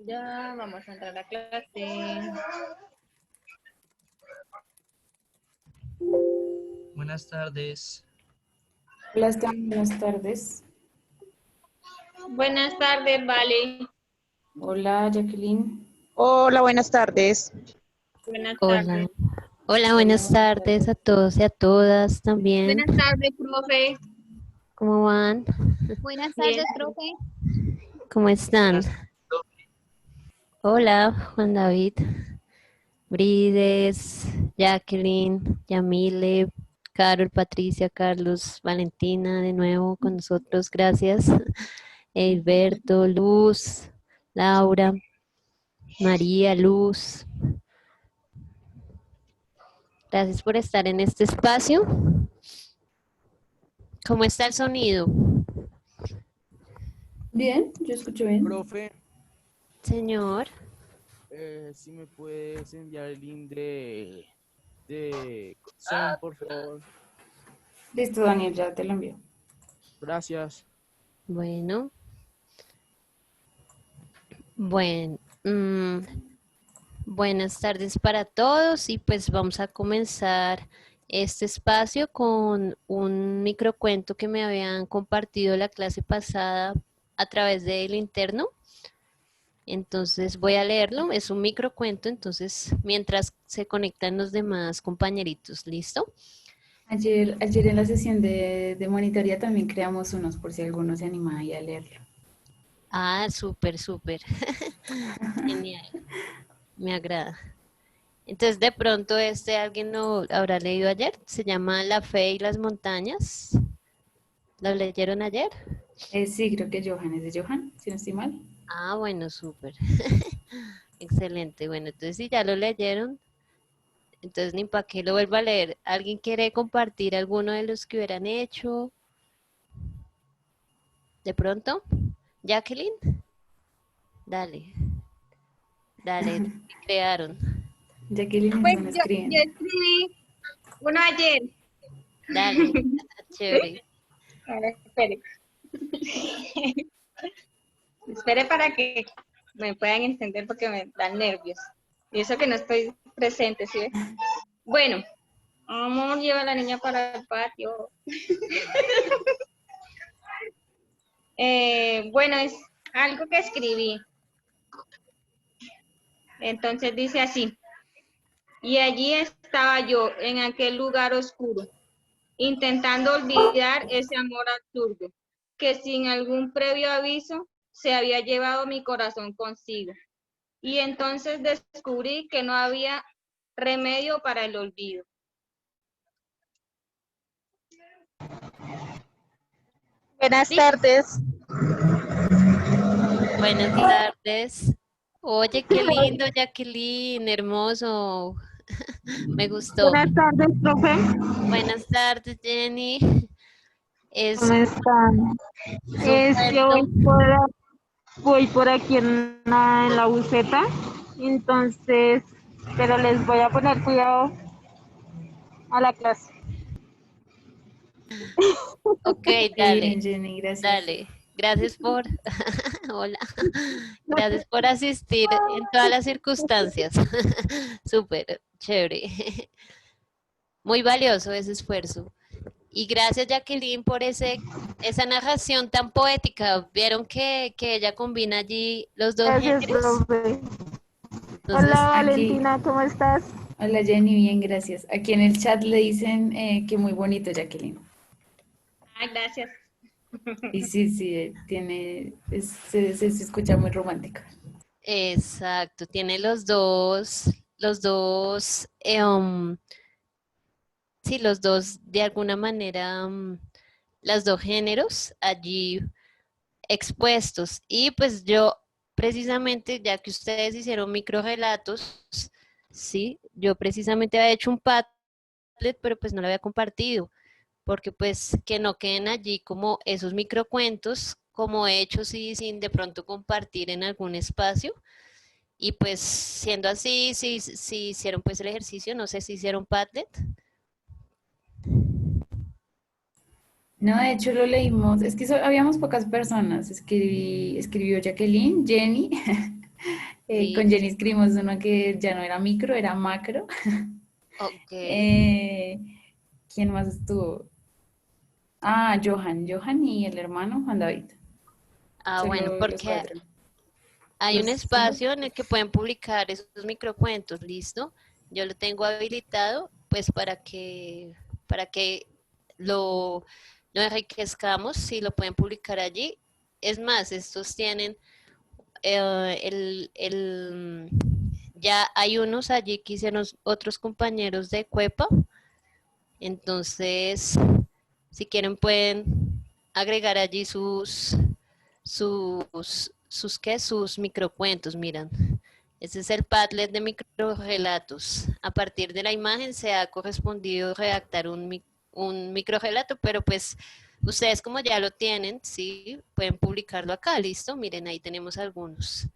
Ya, vamos a entrar a clase. Buenas tardes. Hola, Esteban, buenas tardes. Buenas tardes, Vale. Hola, Jacqueline. Hola, buenas tardes. Buenas Hola, tardes. hola, Hola, buenas buenas tardes a tardes. todos y a todas también. Buenas tardes, profe. ¿Cómo van? Buenas Bien. tardes, profe. ¿Cómo están? Buenas tardes. Hola, Juan David, Brides, Jacqueline, Yamile, Carol, Patricia, Carlos, Valentina, de nuevo con nosotros, gracias. Hilberto, Luz, Laura, María, Luz. Gracias por estar en este espacio. ¿Cómo está el sonido? Bien, yo escucho bien. Profe, Señor. si me puedes enviar el link de Zoom, por favor. Listo, Daniel, ya te lo envío. Gracias. Bueno, bueno, buenas tardes para todos y pues vamos a comenzar este espacio con un microcuento que me habían compartido la clase pasada a través del interno. Entonces voy a leerlo, es un microcuento, entonces mientras se conectan los demás compañeritos, ¿listo? Ayer en la sesión de monitoría también creamos unos por si alguno se anima ahí a leerlo. Ah, súper, súper. Genial, me agrada. Entonces, de pronto, alguien lo habrá leído ayer. Se llama La fe y las montañas. ¿Lo leyeron ayer? Sí, creo que Johan es de Johan, si no estoy mal. Ah, bueno, súper. Excelente. Bueno, entonces si ya lo leyeron, entonces ni para qué lo vuelvo a leer. ¿Alguien quiere compartir alguno de los que hubieran hecho? ¿De pronto? Jacqueline, dale, dale, ¿qué crearon? Jacqueline es Pues buena yo escribiendo. escribí uno ayer. Dale, chévere. A ver, espere. Espere para que me puedan entender porque me dan nervios. Y eso que no estoy presente, ¿sí ve? Bueno, amor, lleva a la niña para el patio. Bueno, es algo que escribí. Entonces dice así. Y allí estaba yo, en aquel lugar oscuro, intentando olvidar ese amor absurdo, que sin algún previo aviso se había llevado mi corazón consigo. Y entonces descubrí que no había remedio para el olvido. Buenas ¿Listo? tardes. Buenas tardes. Oye, qué lindo, Jacqueline, hermoso. Me gustó. Buenas tardes, profe. Buenas tardes, Jenny. Es ¿Cómo están? un Es que cuento. voy por aquí en la buseta, entonces, pero les voy a poner cuidado a la clase. Ok, Qué dale, bien, Jenny, gracias. dale. Gracias por, hola, gracias por asistir en todas las circunstancias. Súper, chévere. Muy valioso ese esfuerzo. Y gracias, Jacqueline, por esa narración tan poética. Vieron que ella combina allí los dos Gracias, géneros. profe. Hola, Entonces, Aquí, Valentina, ¿cómo estás? hola Jenny, bien, gracias. Aquí en el chat le dicen que muy bonito, Jacqueline. Ay, gracias. Y sí, sí, se escucha muy romántica. exacto, tiene sí, los dos, de alguna manera, los dos géneros allí expuestos. Y pues yo, precisamente, ya que ustedes hicieron microrelatos, sí, yo precisamente había hecho un Padlet, pero pues no lo había compartido, porque pues que no queden allí como esos microcuentos, como hechos y sin de pronto compartir en algún espacio. Y pues siendo así, si hicieron pues el ejercicio, no sé si hicieron Padlet. No, de hecho lo leímos, es que habíamos pocas personas, escribió Jacqueline, Jenny, Con Listo. Jenny escribimos uno que ya no era micro, era macro. Ok. Eh, ¿Quién más estuvo? Ah, Johan y el hermano Juan David. Ah, bueno, Solo los porque cuatro. hay un ¿Los cinco? espacio en el que pueden publicar esos microcuentos, ¿listo? Yo lo tengo habilitado, pues para que lo, lo enriquezcamos, si lo pueden publicar allí. Es más, estos tienen ya hay unos allí que hicieron otros compañeros de Cuepa, entonces si quieren pueden agregar allí sus microcuentos, miran. Ese es el Padlet de microrelatos. A partir de la imagen se ha correspondido redactar un microrelato, pero pues ustedes como ya lo tienen, sí, pueden publicarlo acá, listo. Miren, ahí tenemos algunos.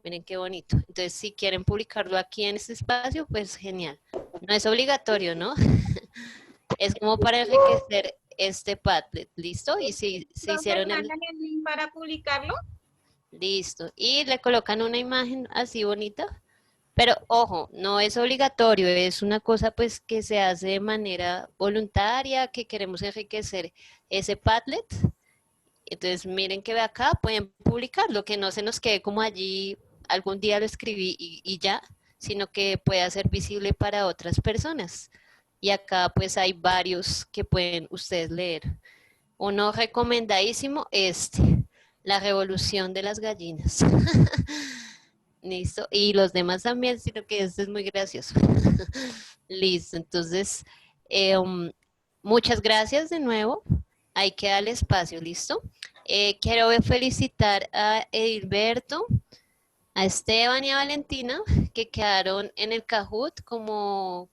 Miren qué bonito. Entonces, si quieren publicarlo aquí en este espacio, pues genial. No es obligatorio, ¿no? Es como para enriquecer este Padlet, ¿listo? Y si se Profe, hicieron el... ¿mandan el link para publicarlo? Listo. Y le colocan una imagen así bonita. Pero ojo, no es obligatorio, es una cosa pues que se hace de manera voluntaria, que queremos enriquecer ese Padlet. Entonces miren que de acá pueden publicarlo, que no se nos quede como allí, algún día lo escribí y ya, sino que pueda ser visible para otras personas. Y acá pues hay varios que pueden ustedes leer. Uno recomendadísimo, La Revolución de las Gallinas. Listo. Y los demás también, sino que este es muy gracioso. Listo. Entonces, muchas gracias de nuevo. Ahí queda el espacio, ¿listo? Quiero felicitar a Edilberto, a Esteban y a Valentina, que quedaron en el Kahoot como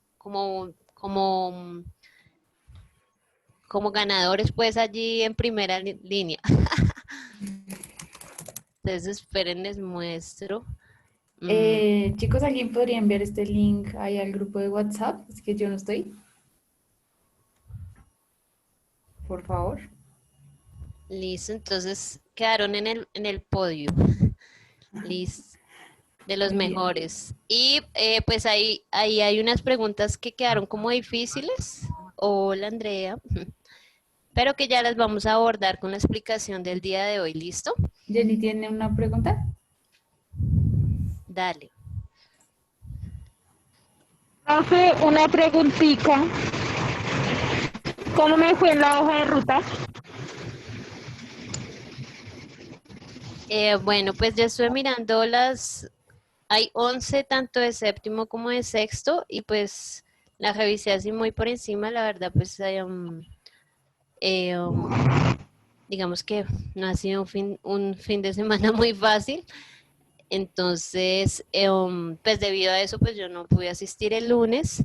ganadores, pues allí en primera línea. Entonces, esperen, les muestro. Chicos, ¿alguien podría enviar este link ahí al grupo de WhatsApp? Es que yo no estoy. Por favor. Listo, entonces quedaron en el podio. Listo, de los Muy bien. mejores. Y pues ahí hay unas preguntas que quedaron como difíciles. Hola, Andrea. Pero que ya las vamos a abordar con la explicación del día de hoy. ¿Listo? Jenny tiene una pregunta. Dale. Profe, una preguntita. ¿Cómo me fue en la hoja de ruta? Bueno, pues ya estuve mirando hay 11 tanto de séptimo como de sexto y pues la revisé así muy por encima, la verdad pues eh, um, digamos que no ha sido un fin de semana muy fácil, entonces pues debido a eso pues yo no pude asistir el lunes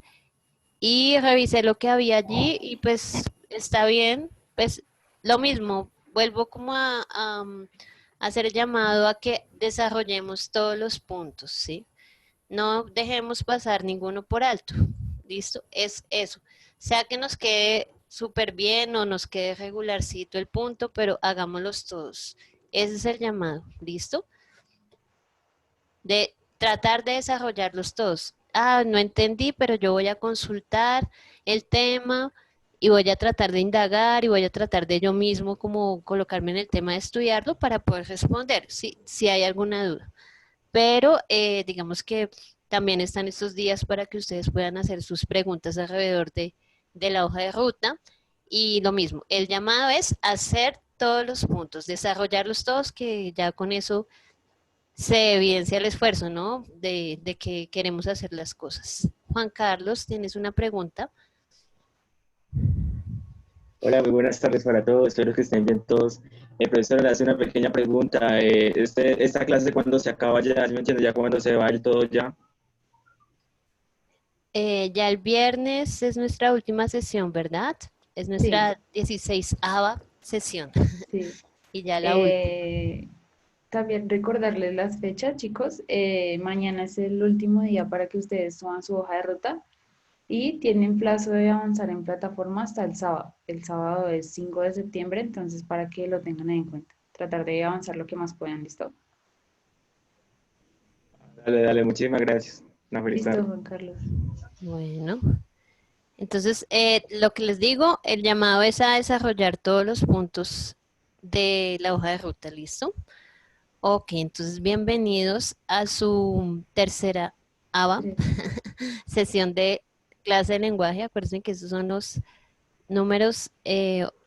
y revisé lo que había allí y pues está bien, pues lo mismo, vuelvo como a hacer llamado a que desarrollemos todos los puntos, ¿sí? No dejemos pasar ninguno por alto, ¿listo? Es eso, sea que nos quede súper bien o nos quede regularcito el punto, pero hagámoslos todos. Ese es el llamado, ¿listo? De tratar de desarrollarlos todos. Ah, no entendí, pero yo voy a consultar el tema y voy a tratar de indagar y voy a tratar de yo mismo como colocarme en el tema de estudiarlo para poder responder si hay alguna duda. Pero digamos que también están estos días para que ustedes puedan hacer sus preguntas alrededor de la hoja de ruta. Y lo mismo, el llamado es hacer todos los puntos, desarrollarlos todos, que ya con eso se evidencia el esfuerzo, ¿no? De que queremos hacer las cosas. Juan Carlos, ¿tienes una pregunta? Hola, muy buenas tardes para todos. Espero que estén bien todos. El profesor le hace una pequeña pregunta. ¿Esta clase cuándo se acaba ya? ¿Sí me entiende? ¿Ya cuándo se va el todo ya? Ya el viernes es nuestra última sesión, ¿verdad? Es Sí, nuestra 16ª sesión sí. y ya la última. También recordarles las fechas, chicos. Mañana es el último día para que ustedes suban su hoja de ruta y tienen plazo de avanzar en plataforma hasta el sábado. El sábado es 5 de septiembre, entonces para que lo tengan en cuenta. Tratar de avanzar lo que más puedan, ¿listo? Dale, dale, muchísimas gracias. Una feliz Listo, tarde. Juan Carlos. Bueno, entonces lo que les digo, el llamado es a desarrollar todos los puntos de la hoja de ruta, ¿listo? Ok, entonces bienvenidos a su tercera ABA, Tres. sesión de clase de lenguaje. Acuérdense que esos son los números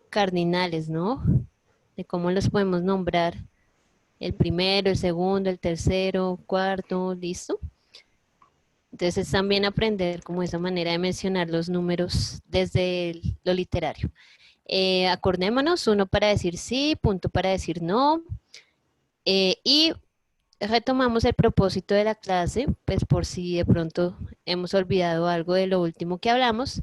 cardinales, ¿no? De cómo los podemos nombrar. El primero, el segundo, el tercero, cuarto, ¿listo? Entonces es también aprender como esa manera de mencionar los números desde lo literario. Acordémonos, uno para decir sí, punto para decir no. Y retomamos el propósito de la clase, pues por si de pronto hemos olvidado algo de lo último que hablamos,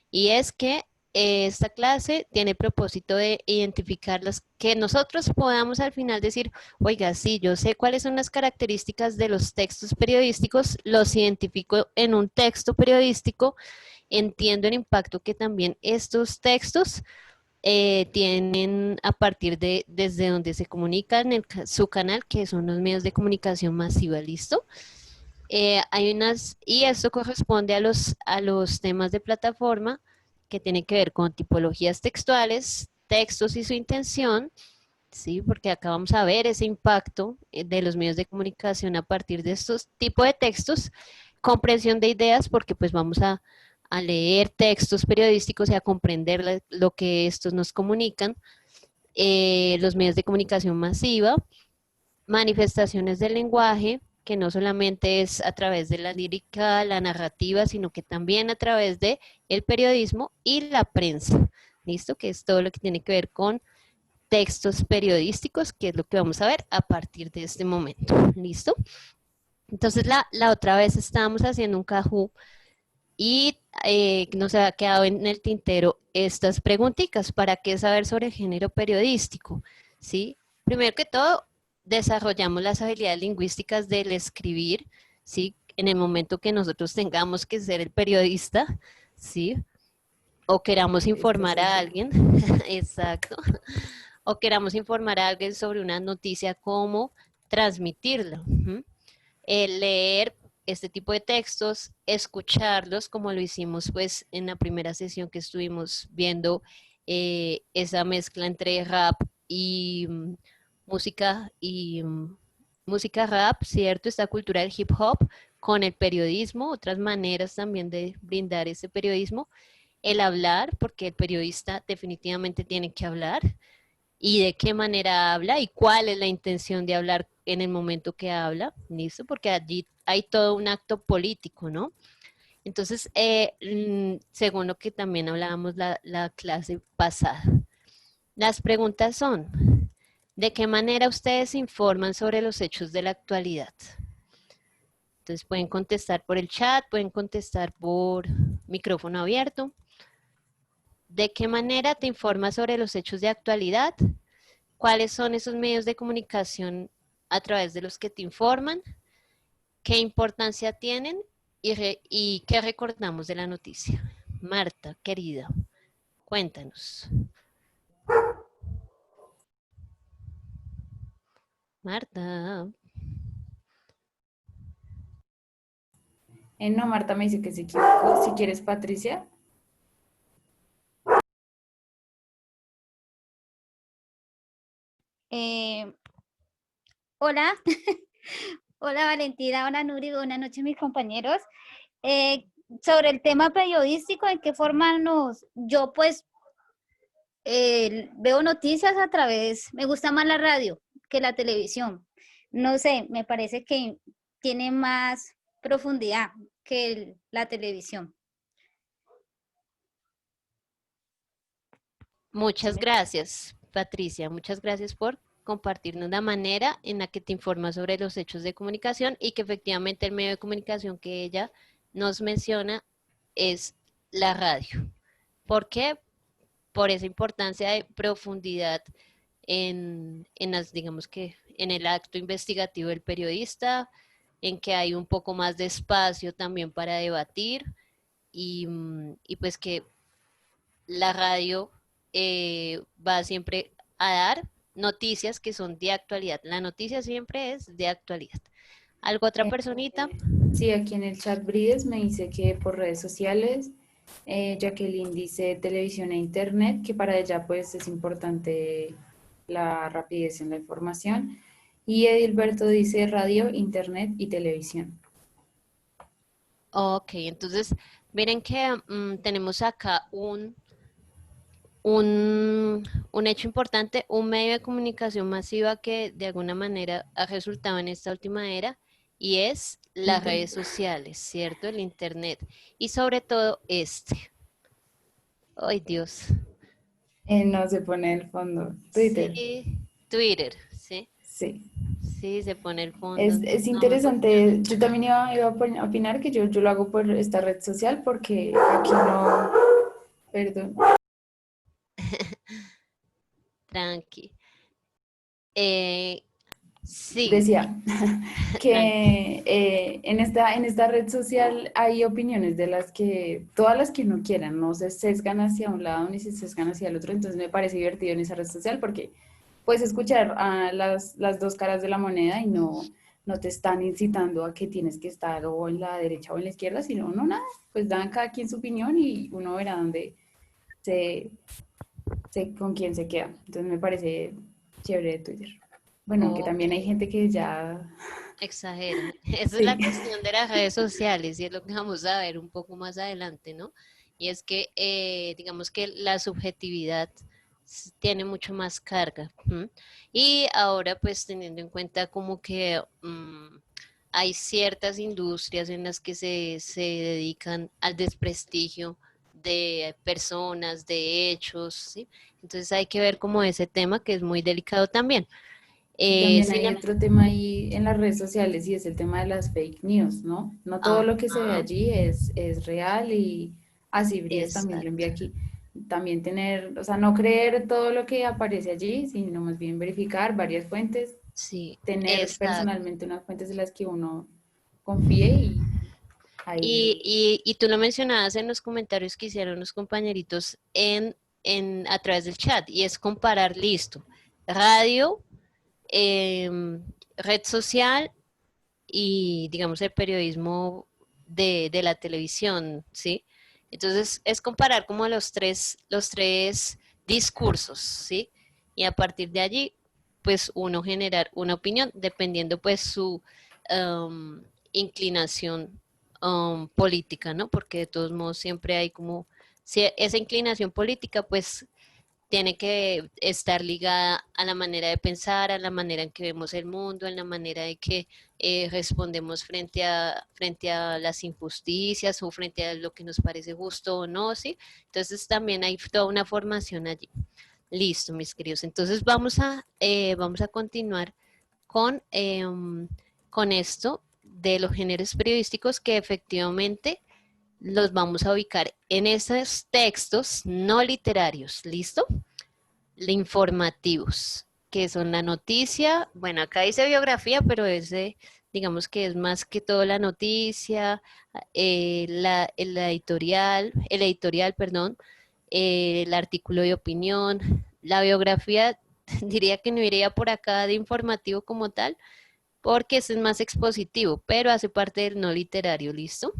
y es que esta clase tiene el propósito de identificar las que nosotros podamos al final decir, oiga, sí, yo sé cuáles son las características de los textos periodísticos, los identifico en un texto periodístico, entiendo el impacto que también estos textos tienen a partir de desde donde se comunican su canal, que son los medios de comunicación masiva, ¿listo? Hay unas, y esto corresponde a los temas de plataforma que tienen que ver con tipologías textuales, textos y su intención, ¿sí? Porque acá vamos a ver ese impacto de los medios de comunicación a partir de estos tipos de textos, comprensión de ideas, porque pues vamos a leer textos periodísticos y a comprender lo que estos nos comunican, los medios de comunicación masiva, manifestaciones del lenguaje, que no solamente es a través de la lírica, la narrativa, sino que también a través de el periodismo y la prensa, ¿listo? Que es todo lo que tiene que ver con textos periodísticos, que es lo que vamos a ver a partir de este momento, ¿listo? Entonces la otra vez estábamos haciendo un Kahoot y nos ha quedado en el tintero estas preguntitas. ¿Para qué saber sobre el género periodístico? ¿Sí? Primero que todo, desarrollamos las habilidades lingüísticas del escribir, ¿sí? En el momento que nosotros tengamos que ser el periodista, ¿sí? O queramos Esta informar soy a yo. alguien, exacto, o queramos informar a alguien sobre una noticia, cómo transmitirla. Leer este tipo de textos, escucharlos, como lo hicimos pues en la primera sesión que estuvimos viendo esa mezcla entre rap y música y música rap, ¿cierto? Esta cultura del hip hop con el periodismo, otras maneras también de brindar ese periodismo, el hablar, porque el periodista definitivamente tiene que hablar, y de qué manera habla y cuál es la intención de hablar en el momento que habla, ¿listo? Porque allí hay todo un acto político, ¿no? Entonces, según lo que también hablábamos la clase pasada, las preguntas son, ¿de qué manera ustedes informan sobre los hechos de la actualidad? Entonces pueden contestar por el chat, pueden contestar por micrófono abierto. ¿De qué manera te informas sobre los hechos de actualidad? ¿Cuáles son esos medios de comunicación a través de los que te informan? ¿Qué importancia tienen? Y qué recordamos de la noticia. Marta, querida, cuéntanos. Marta, No, Marta me dice que se equivocó. Si quieres, Patricia. Eh, hola, hola Valentina, hola Nuri, buenas noches mis compañeros. Sobre el tema periodístico, ¿en qué forma yo pues veo noticias a través, me gusta más la radio que la televisión. No sé, me parece que tiene más profundidad que la televisión. muchas gracias, Patricia. Muchas gracias por compartirnos la manera en la que te informas sobre los hechos de comunicación y que efectivamente el medio de comunicación que ella nos menciona es la radio. ¿Por qué? Por esa importancia de profundidad en las, digamos que en el acto investigativo del periodista, en que hay un poco más de espacio también para debatir y pues que la radio va siempre a dar noticias que son de actualidad. La noticia siempre es de actualidad. ¿Algo otra personita? Sí, aquí en el chat Brides me dice que por redes sociales, Jacqueline dice televisión e internet, que para ella pues es importante la rapidez en la información. Y Edilberto dice radio, internet y televisión. Ok, entonces miren que tenemos acá un hecho importante, un medio de comunicación masiva que de alguna manera ha resultado en esta última era y es las Internet. redes sociales, ¿cierto? El internet y sobre todo Ay, Dios. No se pone el fondo. Twitter. Sí, Twitter, ¿sí? Sí. Sí, se pone el fondo. Es No me interesante. Yo también iba a opinar que yo lo hago por esta red social porque aquí no. Perdón. Tranqui. Sí, Decía tranqui. que en esta red social hay opiniones de las que, todas las que uno quiera, no se sesgan hacia un lado ni se sesgan hacia el otro, entonces me parece divertido en esa red social porque puedes escuchar a las dos caras de la moneda y no te están incitando a que tienes que estar o en la derecha o en la izquierda, sino no nada, pues dan cada quien su opinión y uno verá dónde con quién se queda. Entonces me parece chévere de Twitter. Bueno, aunque Ok, también hay gente que ya, exagera. Esa es sí, la cuestión de las redes sociales y es lo que vamos a ver un poco más adelante, ¿no? Y es que digamos que la subjetividad tiene mucho más carga. ¿M? Y ahora pues teniendo en cuenta como que hay ciertas industrias en las que se dedican al desprestigio de personas, de hechos, ¿sí? Entonces hay que ver como ese tema que es muy delicado también. y también Sin hay otro tema ahí en las redes sociales y es el tema de las fake news, ¿no? No todo lo que se ve Ajá, allí es real y así Bries también lo envía exacto. aquí. También tener, o sea, no creer todo lo que aparece allí, sino más bien verificar varias fuentes, Sí, tener exacto. personalmente unas fuentes de las que uno confíe y ahí, Y tú lo mencionabas en los comentarios que hicieron los compañeritos a través del chat, y es comparar, listo, radio, red social y, digamos, el periodismo de la televisión, ¿sí? Entonces, es comparar como los tres discursos, ¿sí? Y a partir de allí, pues uno generar una opinión dependiendo pues su inclinación política, ¿no? Porque de todos modos siempre hay como, si esa inclinación política pues tiene que estar ligada a la manera de pensar, a la manera en que vemos el mundo, en la manera de que respondemos frente a las injusticias o frente a lo que nos parece justo o no, ¿sí? Entonces también hay toda una formación allí. Listo, mis queridos. Entonces vamos a continuar con esto de los géneros periodísticos que efectivamente los vamos a ubicar en esos textos no literarios, ¿listo? Informativos, que son la noticia, bueno, acá dice biografía, pero digamos que es más que todo la noticia, el editorial, perdón, el artículo de opinión, la biografía, diría que no iría por acá de informativo como tal, porque ese es más expositivo, pero hace parte del no literario, ¿listo?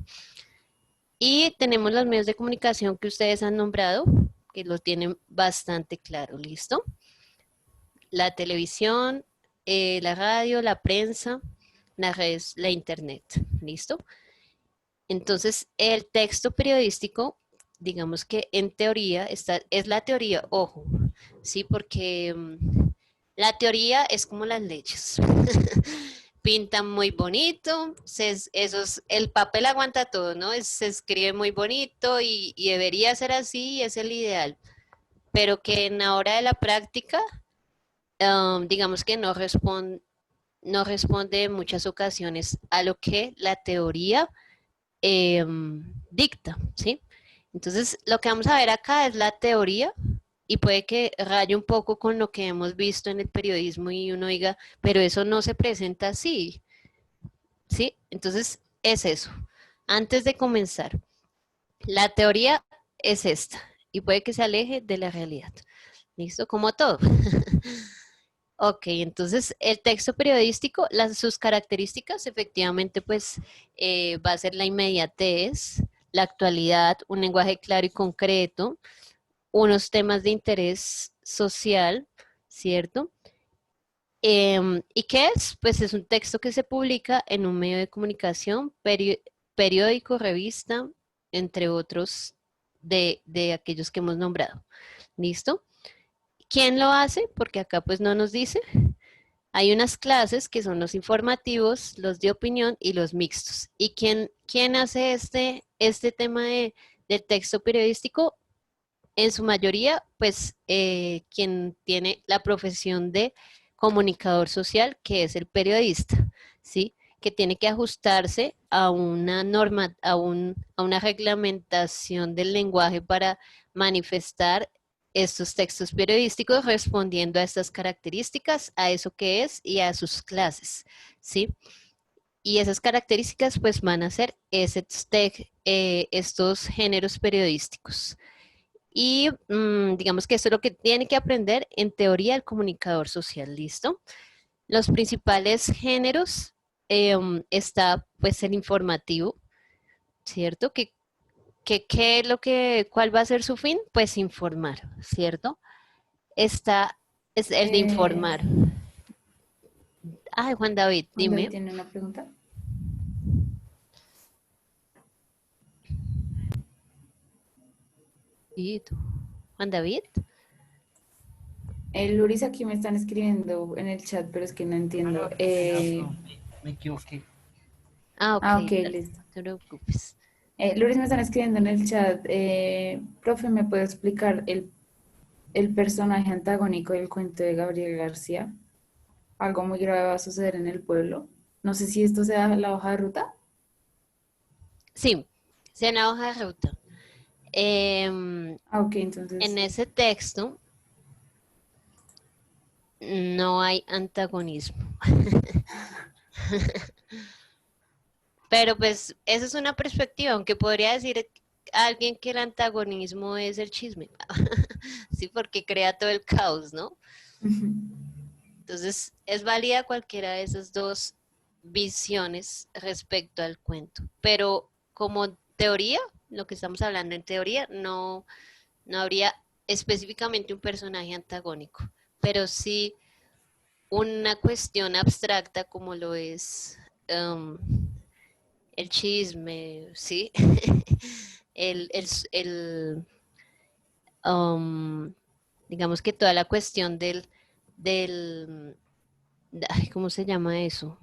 Y tenemos los medios de comunicación que ustedes han nombrado, que lo tienen bastante claro, ¿listo? La televisión, la radio, la prensa, las redes, la internet, ¿listo? Entonces, el texto periodístico, digamos que en teoría, es la teoría, ojo, ¿sí? Porque la teoría es como las leyes. Pintan muy bonito, el papel aguanta todo, ¿no? Se escribe muy bonito y debería ser así, es el ideal, pero que en la hora de la práctica, digamos que no responde en muchas ocasiones a lo que la teoría dicta, ¿sí? Entonces, lo que vamos a ver acá es la teoría y puede que raye un poco con lo que hemos visto en el periodismo y uno diga, pero eso no se presenta así, ¿sí? Entonces, es eso. Antes de comenzar, la teoría es esta y puede que se aleje de la realidad. ¿Listo? Como todo. Ok, entonces el texto periodístico, sus características efectivamente pues va a ser la inmediatez, la actualidad, un lenguaje claro y concreto, unos temas de interés social, ¿cierto? ¿Y qué es? Pues es un texto que se publica en un medio de comunicación, periódico, revista, entre otros de aquellos que hemos nombrado. ¿Listo? ¿Quién lo hace? Porque acá pues no nos dice. Hay unas clases que son los informativos, los de opinión y los mixtos. ¿Y quién hace este tema del texto periodístico? En su mayoría, pues quien tiene la profesión de comunicador social, que es el periodista, ¿sí? Que tiene que ajustarse a una norma, a una reglamentación del lenguaje para manifestar estos textos periodísticos respondiendo a estas características, a eso que es y a sus clases, ¿sí? Y esas características pues van a ser estos géneros periodísticos. Y digamos que eso es lo que tiene que aprender en teoría el comunicador social, ¿listo? Los principales géneros está pues el informativo, ¿cierto? ¿Qué es cuál va a ser su fin? Pues informar, ¿cierto? Está, es el de informar. Ay, Juan David, Juan David dime. tiene una pregunta. ¿Y tú? Juan David. Luris, aquí me están escribiendo en el chat, pero es que no entiendo. Me equivoqué. Ah, ok, Ok, dale, listo. no te preocupes. Luris, me están escribiendo en el chat. Profe, ¿me puede explicar el personaje antagónico del cuento de Gabriel García? Algo muy grave va a suceder en el pueblo. No sé si esto sea la hoja de ruta. Sí, se en la hoja de ruta. Ah, ok, entonces. En ese texto no hay antagonismo. Pero pues esa es una perspectiva, aunque podría decir alguien que el antagonismo es el chisme. Sí, porque crea todo el caos, ¿no? Ujú. Entonces, es válida cualquiera de esas dos visiones respecto al cuento. Pero como teoría, lo que estamos hablando en teoría, no habría específicamente un personaje antagónico, pero sí una cuestión abstracta como lo es um, el chisme, ¿sí? el, el, el, um, digamos que toda la cuestión del, ay, ¿cómo se llama eso?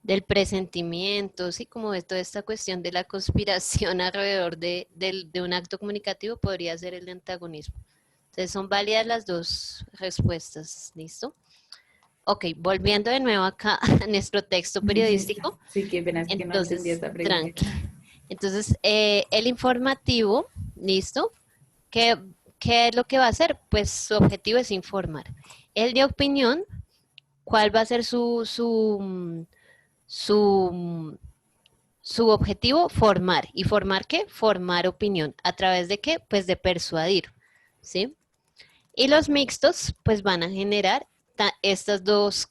Del presentimiento, sí, como de toda esta cuestión de la conspiración alrededor de un acto comunicativo podría ser el antagonismo. Entonces son válidas las dos respuestas, ¿listo? Ok, volviendo de nuevo acá a nuestro texto Listo. periodístico. Sí, qué pena, es que no entendí Entonces, esta pregunta. tranqui. Entonces, el informativo, ¿listo? ¿Qué, ¿Qué es lo que va a hacer? Pues su objetivo es informar. El de opinión, ¿cuál va a ser su, su objetivo? Formar. ¿Y formar qué? Formar opinión. ¿A través de qué? Pues de persuadir, ¿sí? Y los mixtos, pues van a generar estos dos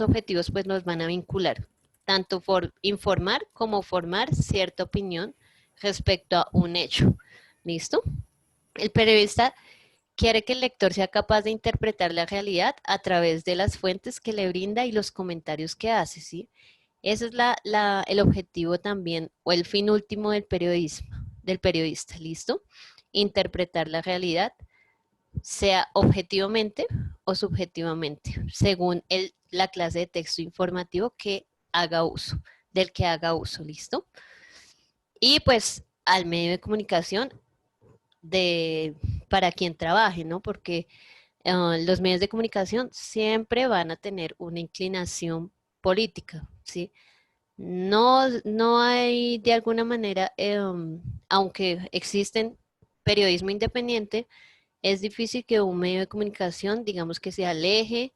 objetivos, pues los van a vincular, tanto por informar como formar cierta opinión respecto a un hecho. ¿Listo? El periodista quiere que el lector sea capaz de interpretar la realidad a través de las fuentes que le brinda y los comentarios que hace, ¿sí? Ese es el objetivo también, o el fin último del periodismo, del periodista, ¿listo? Interpretar la realidad, sea objetivamente o subjetivamente, según la clase de texto informativo que haga uso, del que haga uso, ¿listo? Y pues al medio de comunicación para quien trabaje, ¿no? Porque los medios de comunicación siempre van a tener una inclinación política, ¿sí? No hay de alguna manera, aunque existen periodismo independiente, es difícil que un medio de comunicación, digamos que se aleje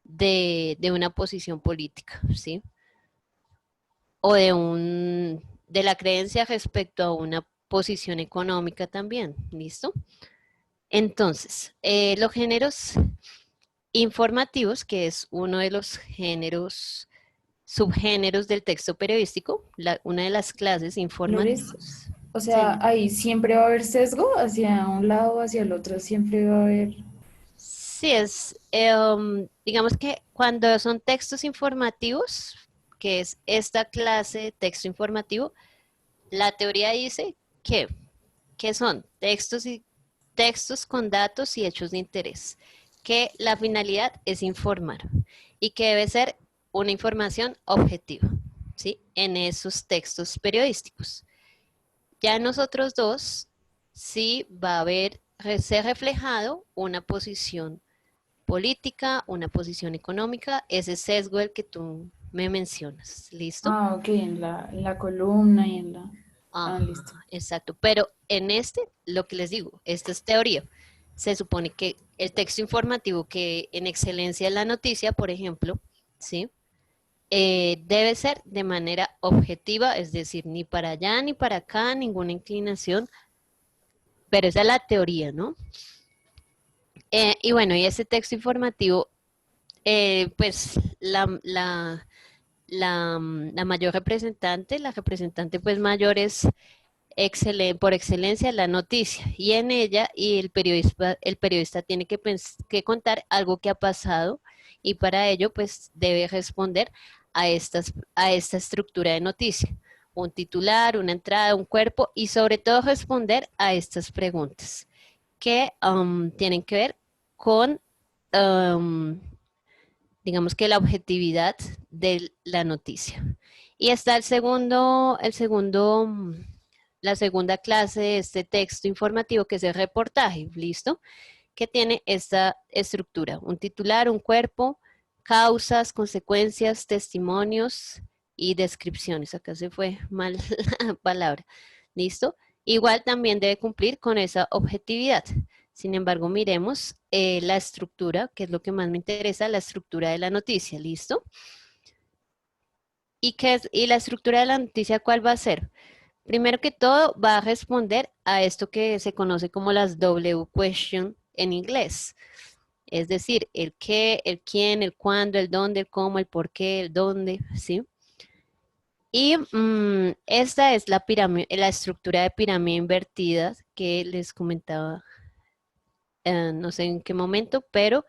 de una posición política, ¿sí? O de la creencia respecto a una posición económica también, ¿listo? Entonces, los géneros informativos, que es uno de los géneros, subgéneros del texto periodístico, una de las clases Loris, informativos. o sea, Sí. ahí siempre va a haber sesgo hacia un lado o hacia el otro, siempre va a haber... Sí, digamos que cuando son textos informativos, que es esta clase de texto informativo, la teoría dice que son textos con datos y hechos de interés, que la finalidad es informar y que debe ser una información objetiva, ¿sí? En esos textos periodísticos. Ya en nosotros dos, sí va a ser reflejado una posición política, una posición económica, ese sesgo del que tú me mencionas, ¿listo? Ah, ok, en la columna y en la... Ah, Ajá, listo. exacto. Pero en lo que les digo, esta es teoría. Se supone que el texto informativo que en excelencia es la noticia, por ejemplo, ¿sí? Debe ser de manera objetiva, es decir, ni para allá ni para acá, ninguna inclinación, pero esa es la teoría, ¿no? Y bueno, y ese texto informativo, pues la mayor representante, la representante pues mayor es por excelencia la noticia y en ella y el periodista tiene que contar algo que ha pasado y para ello pues debe responder a esta estructura de noticia, un titular, una entrada, un cuerpo y sobre todo responder a estas preguntas que tienen que ver con digamos que la objetividad de la noticia. Y está la segunda clase de este texto informativo que es el reportaje, ¿listo? Que tiene esta estructura, un titular, un cuerpo, causas, consecuencias, testimonios y descripciones. Acá se fue mal la palabra, ¿listo? Igual también debe cumplir con esa objetividad. Sin embargo, miremos la estructura, que es lo que más me interesa, la estructura de la noticia, ¿listo? ¿Y la estructura de la noticia cuál va a ser? Primero que todo, va a responder a esto que se conoce como las W question en inglés. Es decir, el qué, el quién, el cuándo, el dónde, el cómo, el por qué, el dónde, ¿sí? Y esta es la estructura de pirámide invertida que les comentaba, no sé en qué momento, pero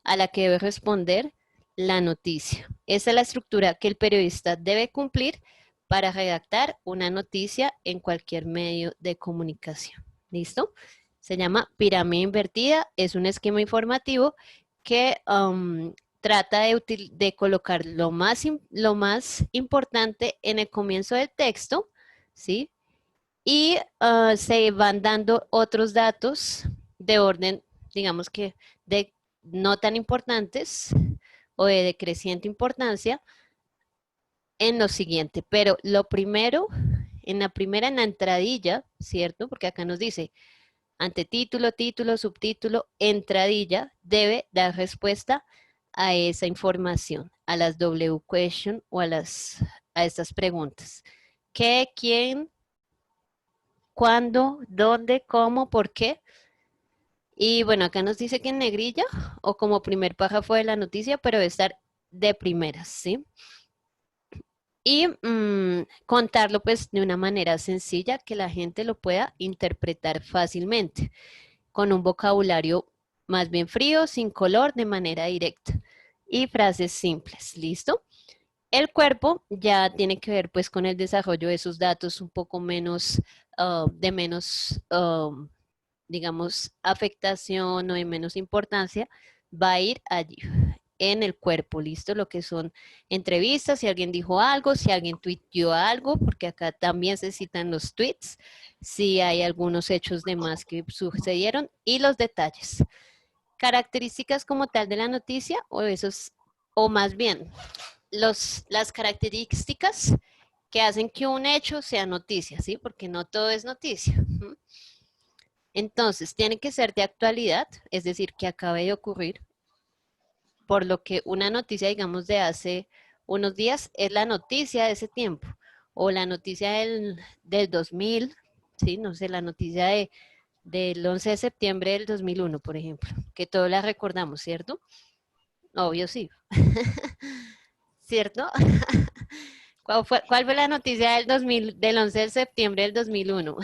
a la que debe responder la noticia. Esa es la estructura que el periodista debe cumplir para redactar una noticia en cualquier medio de comunicación. ¿Listo? Se llama pirámide invertida, es un esquema informativo que trata de colocar lo más importante en el comienzo del texto, ¿sí? Y se van dando otros datos de orden, digamos que de no tan importantes o de decreciente importancia en lo siguiente. Pero lo primero, en la entradilla, ¿cierto? Porque acá nos dice antetítulo, título, subtítulo, entradilla, debe dar respuesta a esa información, a las W question o a estas preguntas. ¿Qué, quién, cuándo, dónde, cómo, por qué? Y bueno, acá nos dice que en negrilla o como primer párrafo de la noticia, pero debe estar de primeras, ¿sí? Y contarlo pues de una manera sencilla que la gente lo pueda interpretar fácilmente, con un vocabulario más bien frío, sin color, de manera directa. Y frases simples, ¿listo? El cuerpo ya tiene que ver pues con el desarrollo de esos datos un poco menos, digamos, afectación o de menos importancia, va a ir allí en el cuerpo, ¿listo? Lo que son entrevistas, si alguien dijo algo, si alguien tuiteó algo, porque acá también se citan los tweets, si hay algunos hechos de más que sucedieron y los detalles. Características como tal de la noticia o más bien, las características que hacen que un hecho sea noticia, ¿sí? Porque no todo es noticia. Entonces, tiene que ser de actualidad, es decir, que acabe de ocurrir, por lo que una noticia, digamos, de hace unos días es la noticia de ese tiempo, o la noticia del 2000, ¿sí? No sé, la noticia del 11 de septiembre del 2001, por ejemplo, que todos la recordamos, ¿cierto? Obvio sí. ¿Cierto? ¿Cuál fue la noticia del 11 de septiembre del 2001?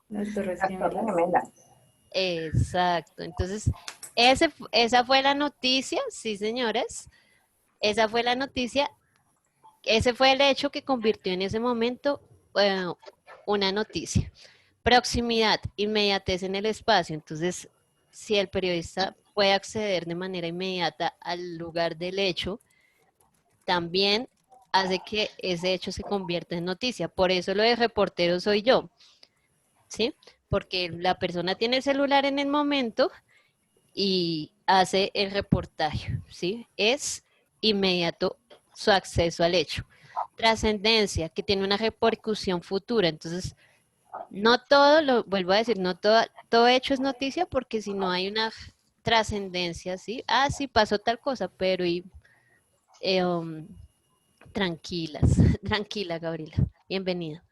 Las Torres Las Torres Gemelas. Gemelas. Exacto. Entonces, esa fue la noticia, sí, señores. Esa fue la noticia. Ese fue el hecho que convirtió en ese momento eh, una noticia. Proximidad, inmediatez en el espacio. Entonces, si el periodista puede acceder de manera inmediata al lugar del hecho, también hace que ese hecho se convierta en noticia. Por eso lo de reportero soy yo, ¿sí? Porque la persona tiene el celular en el momento y hace el reportaje, ¿sí? Es inmediato su acceso al hecho. Trascendencia, que tiene una repercusión futura. Entonces, no todo, lo vuelvo a decir, no todo hecho es noticia porque si no hay una trascendencia, ¿sí? Ah, sí, pasó tal cosa, pero eh, um, tranquilas, tranquila, Gabriela, bienvenida.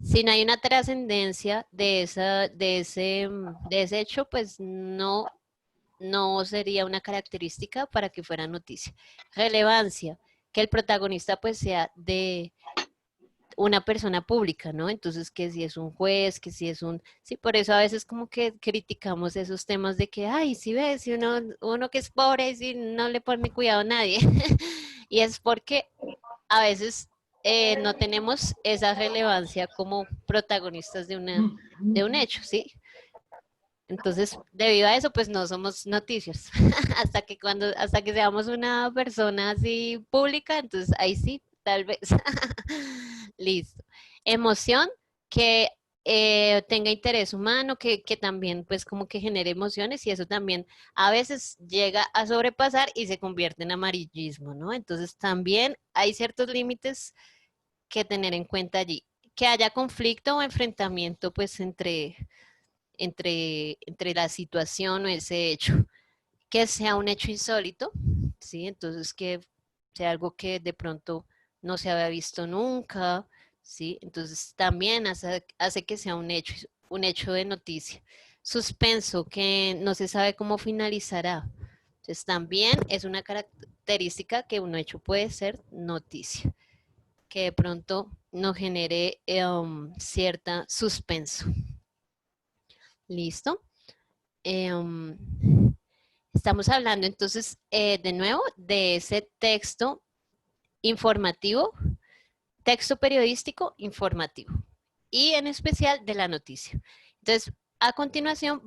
Si no hay una trascendencia de ese hecho, pues no sería una característica para que fuera noticia. Relevancia, que el protagonista pues sea de una persona pública, ¿no? Entonces, que si es un juez, que si es un... Sí, por eso a veces como que criticamos esos temas de que, ay, si ves, si uno que es pobre y si no le pone cuidado a nadie. Y es porque a veces no tenemos esa relevancia como protagonistas de un hecho, ¿sí? Entonces, debido a eso, pues no somos noticias. hasta que seamos una persona así pública, entonces ahí sí, tal vez. Listo. Emoción que tenga interés humano, que también pues como que genere emociones y eso también a veces llega a sobrepasar y se convierte en amarillismo, ¿no? Entonces también hay ciertos límites que tener en cuenta allí. Que haya conflicto o enfrentamiento pues entre la situación o ese hecho, que sea un hecho insólito, ¿sí? Entonces que sea algo que de pronto no se había visto nunca, ¿sí? Entonces también hace que sea un hecho de noticia. Suspenso, que no se sabe cómo finalizará. Entonces también es una característica que un hecho puede ser noticia, que de pronto no genere cierta suspenso. ¿Listo? Em, Estamos hablando entonces de nuevo de ese texto informativo, texto periodístico informativo y en especial de la noticia. Entonces, a continuación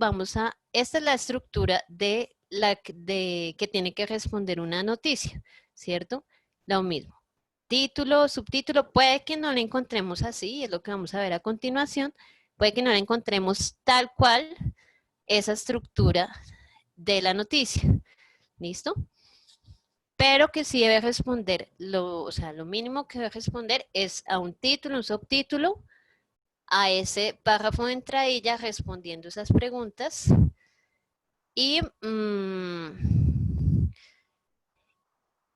esta es la estructura que tiene que responder una noticia, ¿cierto? Lo mismo. Título, subtítulo, puede que no la encontremos así, es lo que vamos a ver a continuación, puede que no la encontremos tal cual esa estructura de la noticia. ¿Listo? Pero que sí debe responder, o sea, lo mínimo que debe responder es a un título, un subtítulo, a ese párrafo de entradilla respondiendo esas preguntas y,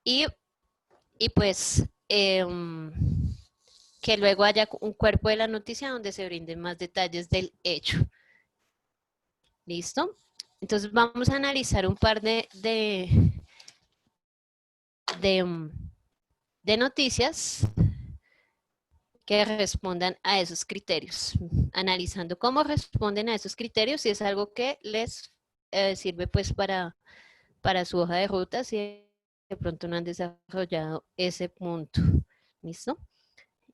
y, y pues que luego haya un cuerpo de la noticia donde se brinden más detalles del hecho. ¿Listo? Entonces vamos a analizar un par de noticias que respondan a esos criterios, analizando cómo responden a esos criterios, si es algo que les sirve pues para su hoja de ruta, si de pronto no han desarrollado ese punto. ¿Listo?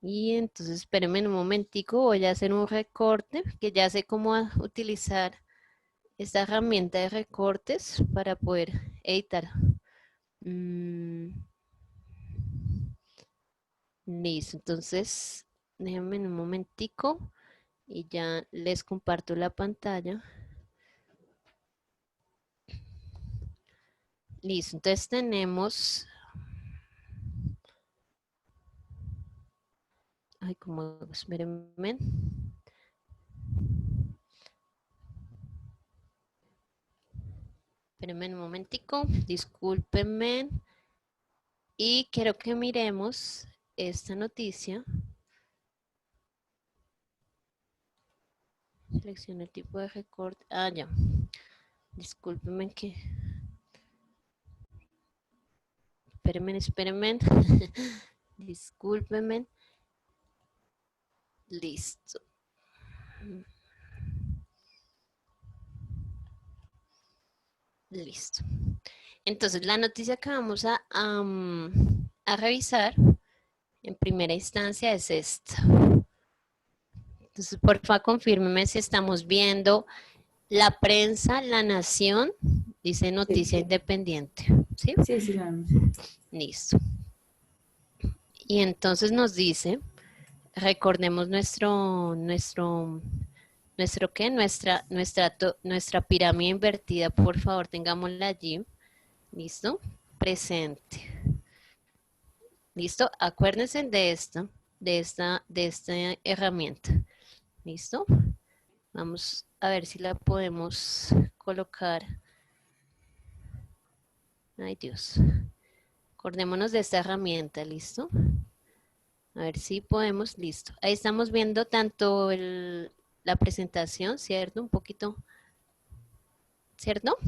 Y entonces espérenme un momentico, voy a hacer un recorte, que ya sé cómo utilizar esta herramienta de recortes para poder editar. Listo, entonces déjenme un momentico y ya les comparto la pantalla. Listo, entonces tenemos... Ay, como, espérenme. Espérenme un momentico, discúlpenme. Y quiero que miremos esta noticia. Seleccione el tipo de recorte. Ah, ya. Discúlpenme que espérenme. Discúlpenme. Listo. Listo. Entonces, la noticia que vamos a revisar en primera instancia es esta. Entonces, por favor, confírmeme si estamos viendo la prensa, La Nación, dice Noticia Independiente. ¿Sí? Sí, sí, vamos. Listo. Y entonces nos dice, recordemos nuestro ¿qué? Nuestra pirámide invertida, por favor, tengámosla allí. ¿Listo? Presente. ¿Listo? Acuérdense de esta herramienta. ¿Listo? Vamos a ver si la podemos colocar. Ay, Dios. Acordémonos de esta herramienta, ¿listo? A ver si podemos, listo. Ahí estamos viendo tanto la presentación, ¿cierto? Un poquito, ¿cierto?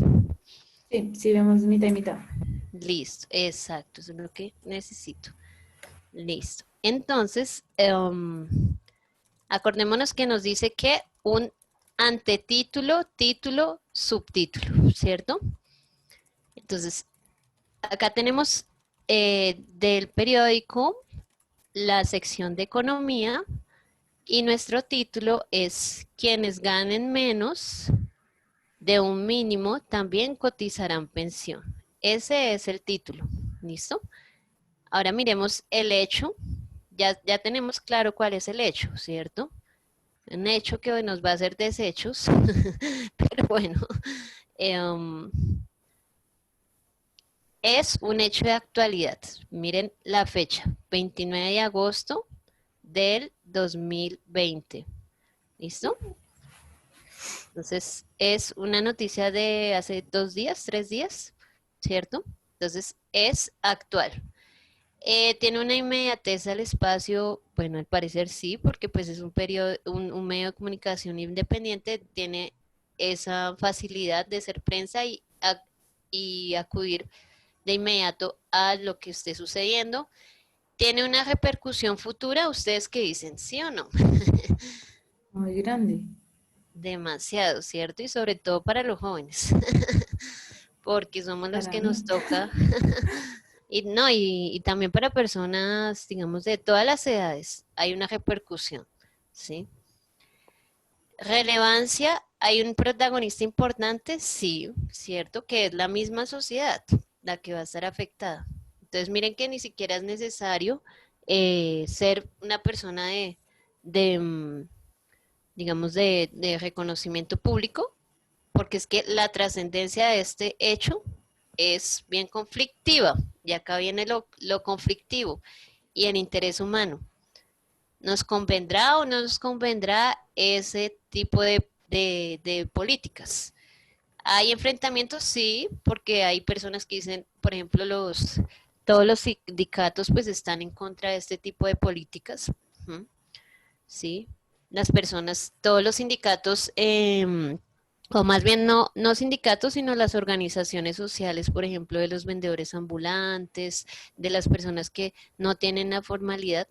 Sí, sí, vemos mitad y mitad. Listo, exacto, eso es lo que necesito. Listo. Entonces, acordémonos que nos dice que un antetítulo, título, subtítulo, ¿cierto? Entonces, acá tenemos del periódico la sección de economía y nuestro título es quienes ganen menos de un mínimo también cotizarán pensión. Ese es el título, ¿listo? Ahora miremos el hecho. Ya tenemos claro cuál es el hecho, ¿cierto? Un hecho que hoy nos va a hacer desechos, pero bueno, es un hecho de actualidad. Miren la fecha, 29 de agosto del 2020. ¿Listo? Entonces, es una noticia de hace 2 días, 3 días, ¿cierto? Entonces, es actual. ¿Tiene una inmediatez al espacio? Bueno, al parecer sí, porque pues es un medio de comunicación independiente, tiene esa facilidad de ser prensa y acudir de inmediato a lo que esté sucediendo. ¿Tiene una repercusión futura? ¿Ustedes qué dicen? ¿Sí o no? Muy grande. Demasiado, ¿cierto? Y sobre todo para los jóvenes, porque somos los Para que mí. nos toca. Y también para personas, digamos, de todas las edades, hay una repercusión, ¿sí? Relevancia, ¿hay un protagonista importante? Sí, cierto, que es la misma sociedad la que va a estar afectada. Entonces, miren que ni siquiera es necesario ser una persona digamos, de reconocimiento público, porque es que la trascendencia de este hecho es bien conflictiva, y acá viene lo conflictivo y el interés humano. ¿Nos convendrá o no nos convendrá ese tipo de políticas? ¿Hay enfrentamientos? Sí, porque hay personas que dicen, por ejemplo, todos los sindicatos pues están en contra de este tipo de políticas. Sí, las personas, todos los sindicatos, o más bien no sindicatos, sino las organizaciones sociales, por ejemplo, de los vendedores ambulantes, de las personas que no tienen la formalidad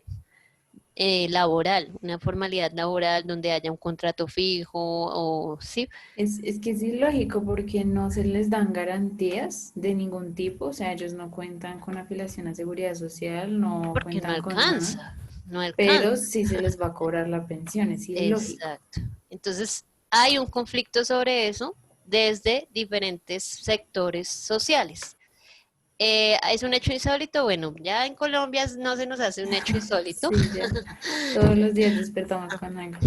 laboral, una formalidad laboral donde haya un contrato fijo o sí, Es que es ilógico porque no se les dan garantías de ningún tipo, o sea, ellos no cuentan con afiliación a seguridad social, no porque no cuentan con nada, alcanza, no pero alcanza. sí se les va a cobrar la pensión, es ilógico. Exacto. Entonces, hay un conflicto sobre eso desde diferentes sectores sociales. ¿Es un hecho insólito? Bueno, ya en Colombia no se nos hace un hecho insólito Sí, ya. Todos los días despertamos con algo.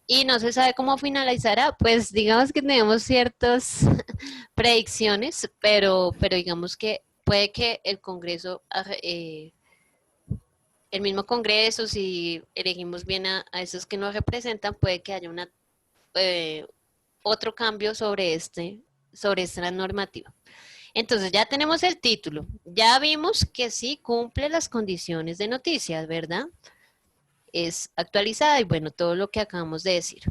y no se sabe cómo finalizará. Pues digamos que tenemos ciertas predicciones, pero digamos que puede que el Congreso, el mismo Congreso, si elegimos bien a esos que nos representan, puede que haya eh, otro cambio sobre esta normativa. Entonces ya tenemos el título, ya vimos que sí cumple las condiciones de noticias, ¿verdad? Es actualizada y bueno, todo lo que acabamos de decir.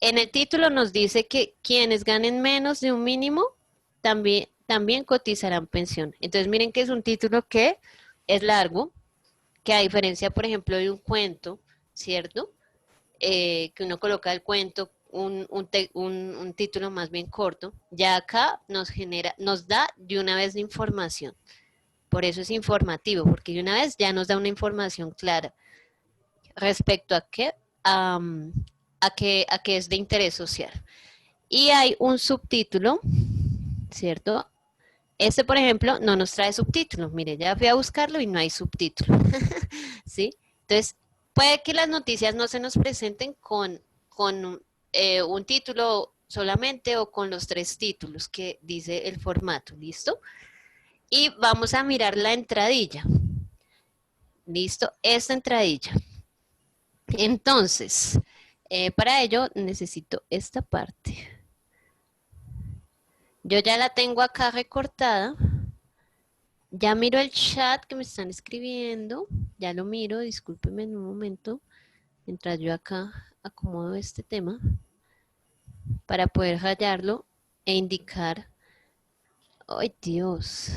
En el título nos dice que quienes ganen menos de un mínimo también también cotizarán pensión. Entonces miren que es un título que es largo, que a diferencia, por ejemplo, de un cuento, ¿cierto? Que uno coloca el cuento, un título más bien corto, ya acá nos da de una vez la información. Por eso es informativo, porque de una vez ya nos da una información clara respecto a qué, a qué es de interés social. Y hay un subtítulo, ¿cierto? Este, por ejemplo, no nos trae subtítulos. Mire, ya fui a buscarlo y no hay subtítulo. ¿Sí? Entonces, puede que las noticias no se nos presenten con un título solamente o con los 3 títulos que dice el formato. ¿Listo? Y vamos a mirar la entradilla. ¿Listo? Esta entradilla. Entonces, para ello necesito esta parte. Yo ya la tengo acá recortada. Ya miro el chat que me están escribiendo. Ya lo miro, discúlpenme en un momento. Mientras yo acá acomodo este tema. Para poder hallarlo e indicar. ¡Ay, Dios!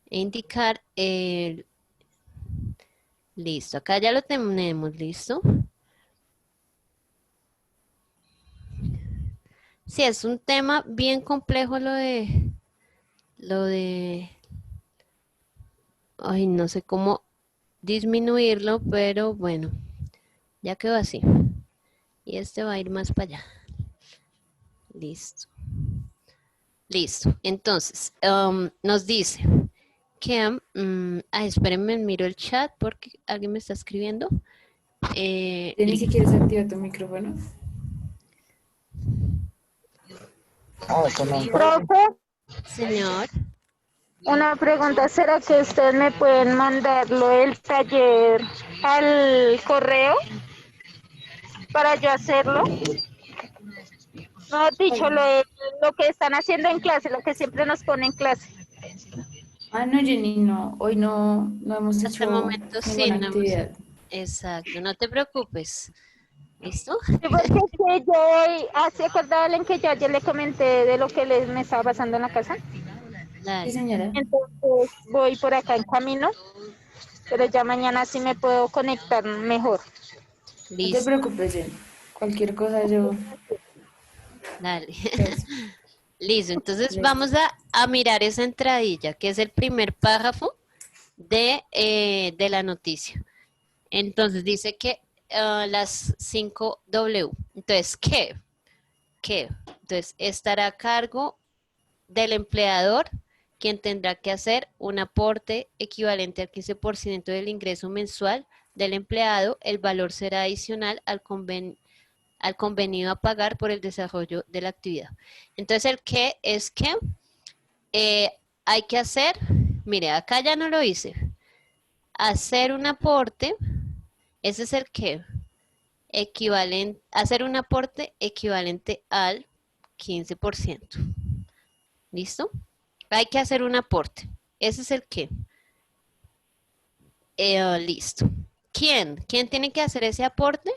E indicar el... Listo, acá ya lo tenemos, ¿listo? Sí, es un tema bien complejo lo de, ay, no sé cómo disminuirlo, pero bueno, ya quedó así. Y este va a ir más para allá. Listo. Listo. Entonces, nos dice que, espérenme, miro el chat porque alguien me está escribiendo. Jenny, si quieres activar tu micrófono. Profe, Señor, una pregunta, ¿será que ustedes me pueden mandarlo el taller al correo para yo hacerlo? No, dicho, lo que están haciendo en clase, lo que siempre nos ponen en clase. Ah, no, Jenny, no. Hoy no hemos hasta el hecho momento sí, ninguna no hemos... actividad. Exacto, no te preocupes. ¿Listo? Sí, porque es que yo hoy, ¿se acuerda Ellen que yo ayer le comenté de lo que me estaba pasando en la casa? Sí, Dale. señora. Entonces voy por acá en camino, pero ya mañana sí me puedo conectar mejor. No te Listo, preocupes, Jenny. Cualquier cosa yo dale. pues, Listo, entonces listo. vamos a mirar esa entradilla, que es el primer párrafo de la noticia. Entonces dice que las 5 W. Entonces, ¿qué? ¿Qué? Entonces, estará a cargo del empleador, quien tendrá que hacer un aporte equivalente al 15% del ingreso mensual del empleado. El valor será adicional al convenido a pagar por el desarrollo de la actividad. Entonces, el qué es que hay que hacer, mire, acá ya no lo hice, hacer un aporte, ese es el qué, equivalente, hacer un aporte equivalente al 15%. ¿Listo? Hay que hacer un aporte. Ese es el qué. Listo. ¿Quién? ¿Quién tiene que hacer ese aporte?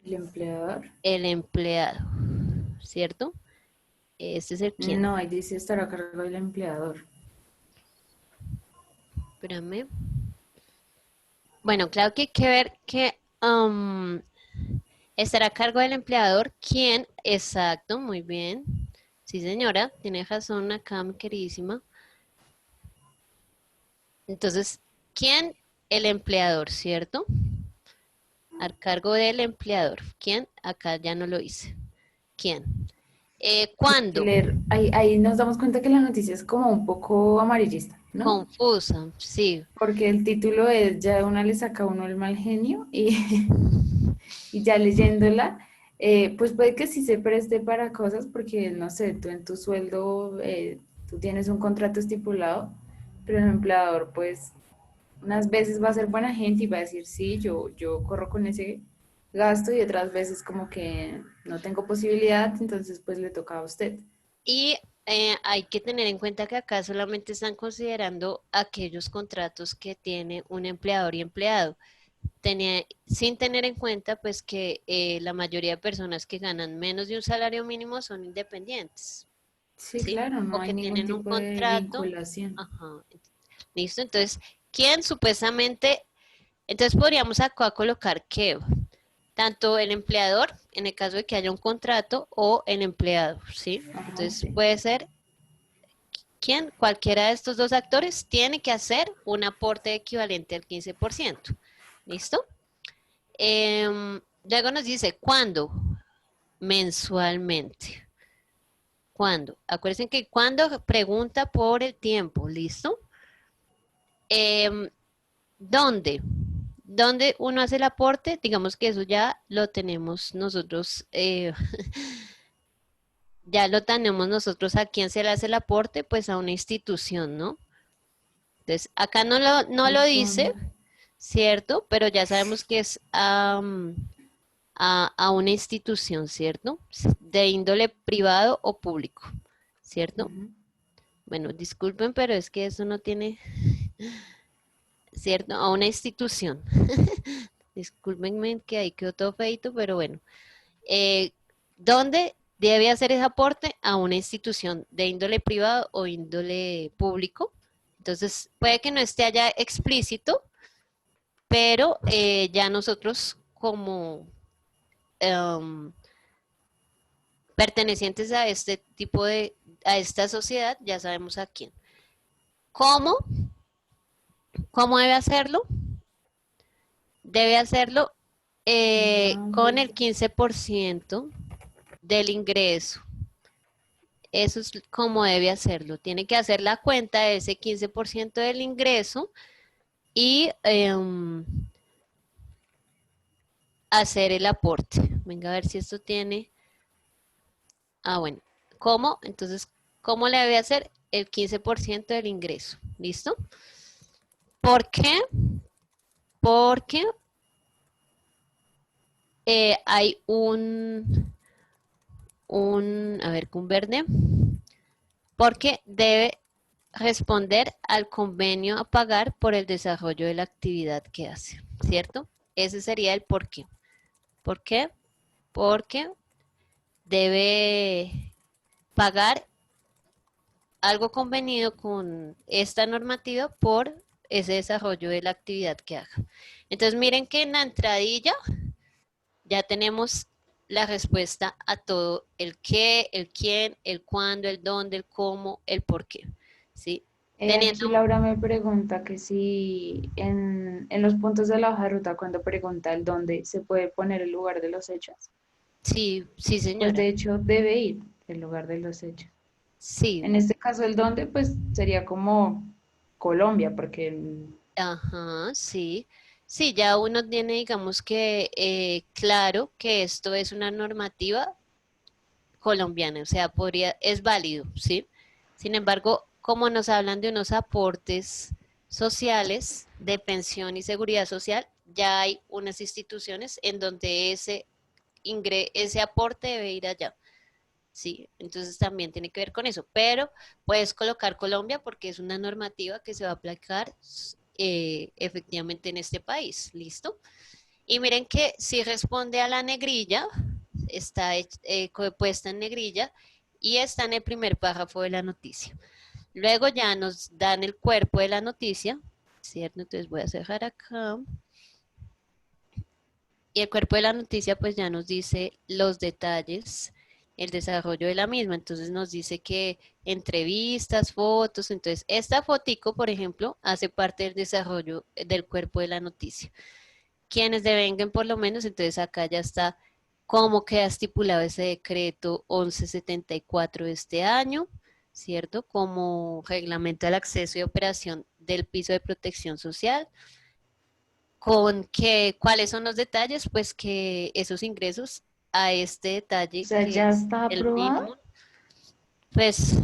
El empleador. El empleado. ¿Cierto? Este es el quién. No, ahí dice estar a cargo del empleador. Espérame. Bueno, claro que hay que ver que estará a cargo del empleador. ¿Quién? Exacto, muy bien. Sí, señora, tiene razón acá, mi queridísima. Entonces, ¿quién? El empleador, ¿cierto? A cargo del empleador. ¿Quién? Acá ya no lo hice. ¿Quién? ¿Cuándo? Ahí nos damos cuenta que la noticia es como un poco amarillista, ¿no? Confusa, sí. Porque el título es ya una le saca a uno el mal genio y, y ya leyéndola, pues puede que sí se preste para cosas porque, no sé, tú en tu sueldo, tú tienes un contrato estipulado, pero el empleador pues unas veces va a ser buena gente y va a decir, sí, yo corro con ese gasto y otras veces como que no tengo posibilidad, entonces pues le toca a usted. Y hay que tener en cuenta que acá solamente están considerando aquellos contratos que tiene un empleador y empleado, sin tener en cuenta pues que la mayoría de personas que ganan menos de un salario mínimo son independientes. Sí, ¿sí? claro, no O hay que ningún tienen un tipo de contrato. vinculación. Ajá. ¿Listo? Entonces, ¿quién supuestamente? Entonces podríamos acá colocar que tanto el empleador, en el caso de que haya un contrato, o el empleado, ¿sí? Ajá, Entonces sí. puede ser quien, cualquiera de estos dos actores, tiene que hacer un aporte equivalente al 15%. ¿Listo? Luego nos dice, ¿cuándo? Mensualmente. ¿Cuándo? Acuérdense que cuando pregunta por el tiempo, ¿listo? ¿Dónde? ¿Dónde uno hace el aporte? Digamos que eso ya lo tenemos nosotros, ya lo tenemos nosotros a quién se le hace el aporte, pues a una institución, ¿no? Entonces, acá no lo ¿Y dice, cuándo? ¿cierto? Pero ya sabemos que es a una institución, ¿cierto? De índole privado o público, ¿cierto? Ujú. Bueno, disculpen, pero es que eso no tiene, ¿cierto? A una institución. Discúlpenme que ahí quedó todo feito, pero bueno. ¿Dónde debe hacer ese aporte? A una institución de índole privado o índole público. Entonces, puede que no esté allá explícito, pero ya nosotros como em, pertenecientes a este tipo a esta sociedad, ya sabemos a quién. ¿Cómo? ¿Cómo debe hacerlo? Debe hacerlo con ¿Dónde? el 15% del ingreso. Eso es como debe hacerlo. Tiene que hacer la cuenta de ese 15% del ingreso y hacer el aporte. Venga a ver si esto tiene. Ah, bueno. ¿Cómo? Entonces, ¿cómo le debe hacer? El 15% del ingreso. ¿Listo? ¿Por qué? Porque hay a ver, con verde, porque debe responder al convenio a pagar por el desarrollo de la actividad que hace, ¿cierto? Ese sería el por qué. ¿Por qué? Porque debe pagar algo convenido con esta normativa por ese desarrollo de la actividad que haga. Entonces miren que en la entradilla ya tenemos la respuesta a todo el qué, el quién, el cuándo, el dónde, el cómo, el por qué. ¿Sí? Teniendo, Aquí Laura me pregunta que si en los puntos de la hoja de ruta, cuando pregunta el dónde, se puede poner el lugar de los hechos. sí, sí Pues señora, de hecho debe ir el lugar de los hechos. sí, En este caso el dónde, pues sería como Colombia, porque ajá, sí. Sí, ya uno tiene, digamos que claro que esto es una normativa colombiana, o sea, es válido, ¿sí? Sin embargo, como nos hablan de unos aportes sociales de pensión y seguridad social, ya hay unas instituciones en donde ese aporte debe ir allá, ¿sí? Entonces también tiene que ver con eso, pero puedes colocar Colombia porque es una normativa que se va a aplicar efectivamente en este país, ¿listo? Y miren que si responde a la negrilla, está puesta en negrilla y está en el primer párrafo de la noticia. Luego ya nos dan el cuerpo de la noticia, ¿cierto? Entonces voy a cerrar acá. Y el cuerpo de la noticia pues ya nos dice los detalles, el desarrollo de la misma. Entonces nos dice que entrevistas, fotos. Entonces esta fotico, por ejemplo, hace parte del desarrollo del cuerpo de la noticia. Quienes devengan por lo menos, entonces acá ya está cómo queda estipulado ese decreto 1174 de este año, ¿cierto? Como reglamento al acceso y operación del piso de protección social, con que, ¿cuáles son los detalles? Pues que esos ingresos a este o detalle sea, que ya es está el aprobado mínimo, pues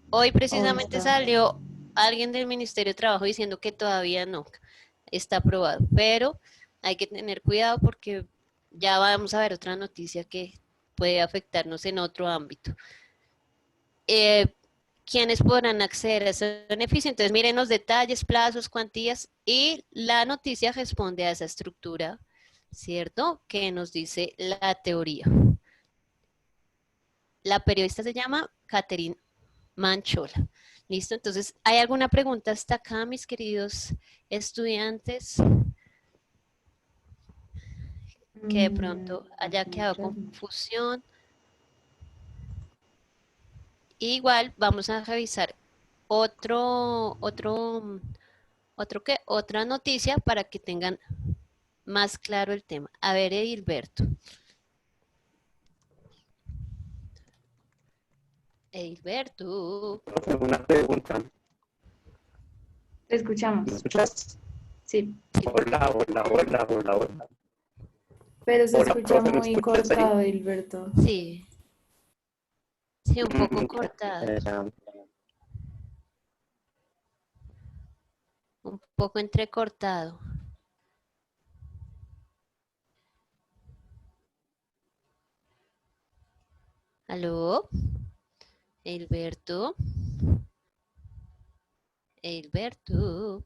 hoy o precisamente está. salió alguien del Ministerio de Trabajo diciendo que todavía no está aprobado, pero hay que tener cuidado porque ya vamos a ver otra noticia que puede afectarnos en otro ámbito. Eh, ¿Quiénes podrán acceder a ese beneficio? Entonces miren los detalles, plazos, cuantías y la noticia responde a esa estructura, ¿cierto? Que nos dice la teoría. La periodista se llama Catherine Manchola. ¿Listo? Entonces, ¿hay alguna pregunta hasta acá, mis queridos estudiantes? Que de pronto haya quedado confusión. Igual vamos a revisar otra noticia para que tengan más claro el tema. A ver, Edilberto. Edilberto. Profe, una pregunta. Te escuchamos. ¿Me escuchas? Sí, Hola, hola, hola, hola, hola. pero se Hola, escucha profe, ¿me muy escuchas ahí? cortado, Hilberto. Sí. Sí, un poco cortado. Un poco entrecortado. ¿Aló? Edilberto. Edilberto.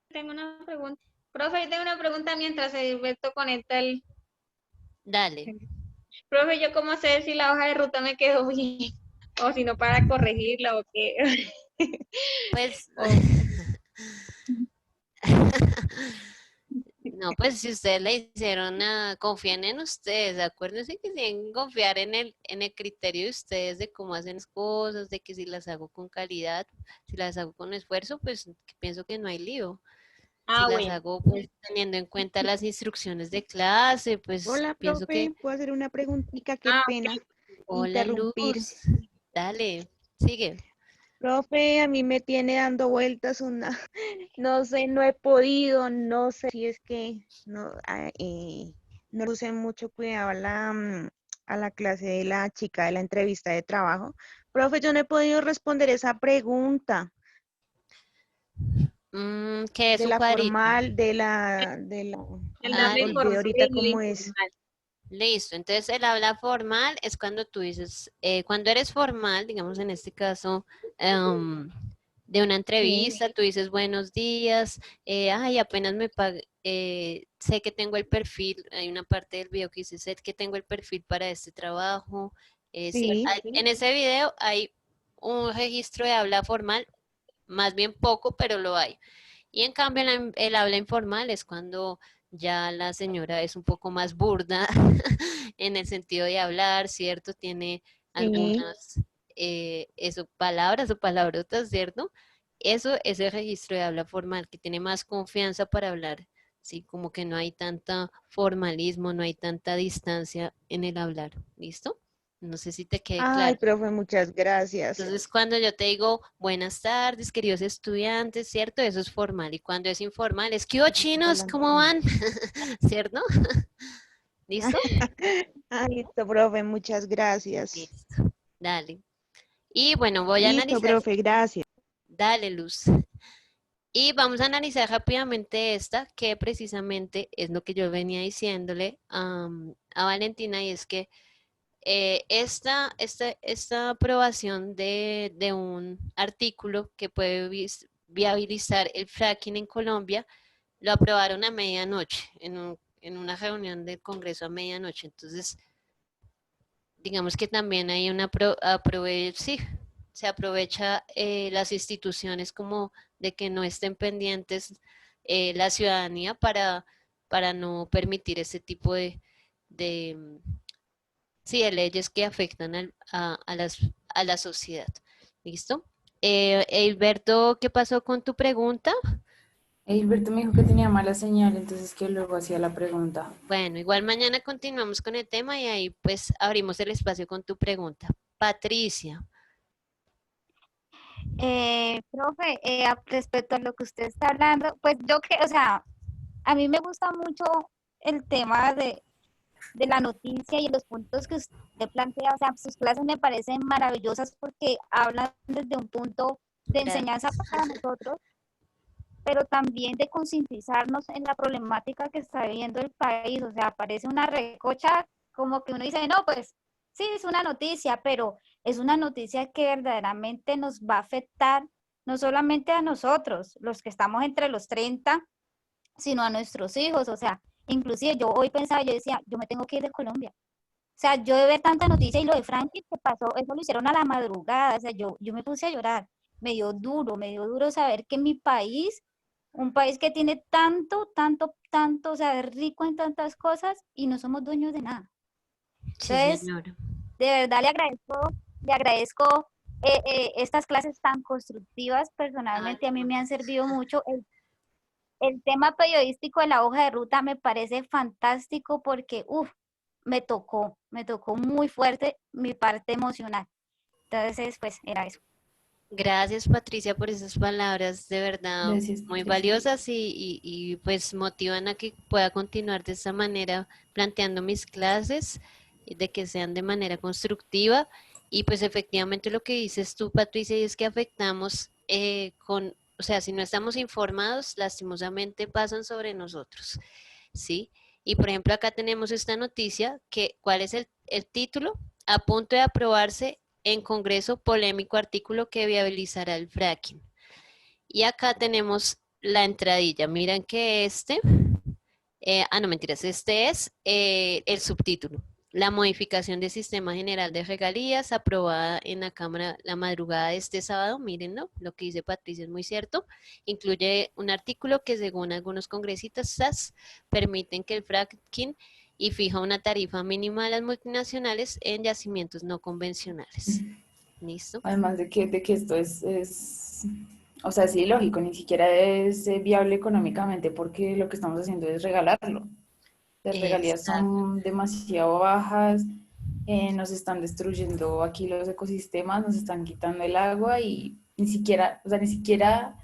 Tengo una pregunta. Profe, yo tengo una pregunta mientras Edilberto conecta el... Dale. Profe, ¿yo cómo sé si la hoja de ruta me quedó bien? O si no, para corregirla o qué. Pues, O- no, pues si ustedes le hicieron confíen en ustedes, acuérdense que tienen que confiar en el criterio de ustedes de cómo hacen las cosas, de que si las hago con calidad, si las hago con esfuerzo, pues pienso que no hay lío. Si las bueno. hago pues teniendo en cuenta las instrucciones de clase, pues Hola, pienso que, profe, ¿puedo hacer una preguntita? Qué Ah, pena hola interrumpir. Luz, dale, sigue. Profe, a mí me tiene dando vueltas una, no sé, no he podido, no sé si es que no puse mucho cuidado a la clase de la chica de la entrevista de trabajo. Profe, yo no he podido responder esa pregunta ¿Qué es de un la cuadrito? formal, el Ah, habla olvidé informal ahorita y el cómo es. informal. listo, entonces el habla formal es cuando tú dices, cuando eres formal, digamos en este caso, de una Sí, entrevista, tú dices buenos días, ay, apenas me pagué, sé que tengo el perfil, hay una parte del video que dice, sé que tengo el perfil para este trabajo. Sí, sí. en ese video hay un registro de habla formal, más bien poco, pero lo hay. Y en cambio el habla informal es cuando ya la señora es un poco más burda en el sentido de hablar, ¿cierto? Tiene Sí. algunas palabras o palabrotas, ¿cierto? Eso es el registro de habla formal, que tiene más confianza para hablar, ¿sí? Como que no hay tanta formalismo, no hay tanta distancia en el hablar, ¿listo? No sé si te quede Ay, claro. profe, muchas gracias. Entonces, cuando yo te digo buenas tardes, queridos estudiantes, ¿cierto? Eso es formal. Y cuando es informal, es que, oh, chinos, ¿cómo van? ¿Cierto? ¿Listo? Ah, listo, profe, muchas gracias. Listo. Dale. Y bueno, voy a Listo, analizar. profe, gracias. Dale, Luz. Y vamos a analizar rápidamente esta, que precisamente es lo que yo venía diciéndole a Valentina, y es que esta aprobación de un artículo que puede viabilizar el fracking en Colombia, lo aprobaron a medianoche, en una reunión del Congreso a medianoche. Entonces, digamos que también hay sí, se aprovecha las instituciones como de que no estén pendientes la ciudadanía para no permitir ese tipo de sí, de leyes que afectan a la sociedad. ¿Listo? Hilberto, ¿qué pasó con tu pregunta? Hilberto me dijo que tenía mala señal, entonces que luego hacía la pregunta. Bueno, igual mañana continuamos con el tema y ahí pues abrimos el espacio con tu pregunta. Patricia. Profe, respecto a lo que usted está hablando, pues yo que, o sea, a mí me gusta mucho el tema de la noticia y los puntos que usted plantea, o sea, sus clases me parecen maravillosas porque hablan desde un punto de enseñanza Gracias. para nosotros, pero también de concientizarnos en la problemática que está viviendo el país, o sea, parece una recocha, como que uno dice, no, pues sí, es una noticia, pero es una noticia que verdaderamente nos va a afectar, no solamente a nosotros, los que estamos entre los 30, sino a nuestros hijos, o sea, inclusive yo hoy pensaba, yo decía, yo me tengo que ir de Colombia, sea, yo de ver tanta noticia y lo de Franklin que pasó, eso lo hicieron a la madrugada, o sea, yo me puse a llorar, me dio duro saber que mi país, un país que tiene tanto, tanto, tanto, o sea, es rico en tantas cosas y no somos dueños de nada. Sí, Entonces, señora. de verdad le agradezco estas clases tan constructivas, Ay, personalmente a mí no. me han servido mucho. El tema periodístico de la hoja de ruta me parece fantástico porque, uff, me tocó muy fuerte mi parte emocional. Entonces, pues era eso. Gracias, Patricia, por esas palabras de verdad Gracias, muy Patricia. valiosas y, pues motivan a que pueda continuar de esta manera planteando mis clases, y de que sean de manera constructiva. Y pues efectivamente lo que dices tú, Patricia, y es que afectamos o sea, si no estamos informados, lastimosamente pasan sobre nosotros, ¿sí? Y por ejemplo, acá tenemos esta noticia, que, ¿cuál es el título? A punto de aprobarse en Congreso polémico artículo que viabilizará el fracking. Y acá tenemos la entradilla. Miren que no mentiras, este es el subtítulo. La modificación del Sistema General de Regalías aprobada en la Cámara la madrugada de este sábado, mírenlo, lo que dice Patricia es muy cierto, incluye un artículo que según algunos congresistas permiten que el fracking y fija una tarifa mínima de las multinacionales en yacimientos no convencionales. ¿Listo? Además de que esto o sea, sí, lógico, ni siquiera es viable económicamente porque lo que estamos haciendo es regalarlo. Las regalías Exacto. son demasiado bajas, nos están destruyendo aquí los ecosistemas, nos están quitando el agua y ni siquiera, o sea, ni siquiera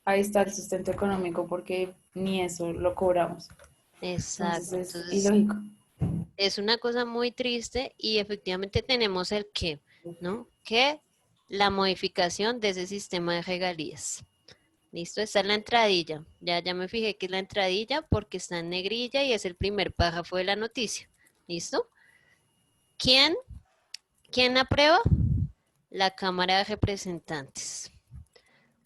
ahí está el sustento económico porque ni eso lo cobramos. Entonces Exacto. es Entonces, ilógico. es una cosa muy triste y efectivamente tenemos el qué, ¿no? Que la modificación de ese sistema de regalías. Listo, está en la entradilla. Ya me fijé que es la entradilla porque está en negrilla y es el primer párrafo de la noticia. ¿Listo? ¿Quién, quién aprueba? La Cámara de Representantes.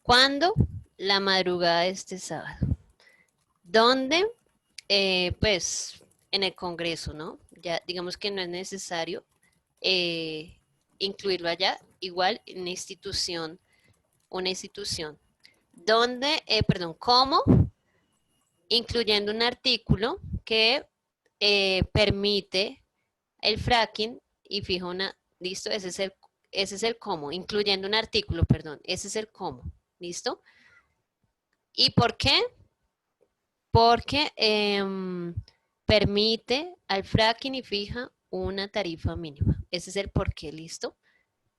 ¿Cuándo? La madrugada de este sábado. ¿Dónde? Pues en el Congreso, ¿no? Ya digamos que no es necesario eh, incluirlo allá, igual en una institución, donde, perdón, ¿cómo? Incluyendo un artículo que permite el fracking y fija una, listo, ese es el cómo, incluyendo un artículo, perdón, ese es el cómo, listo. ¿Y por qué? Porque permite al fracking y fija una tarifa mínima. Ese es el por qué, listo,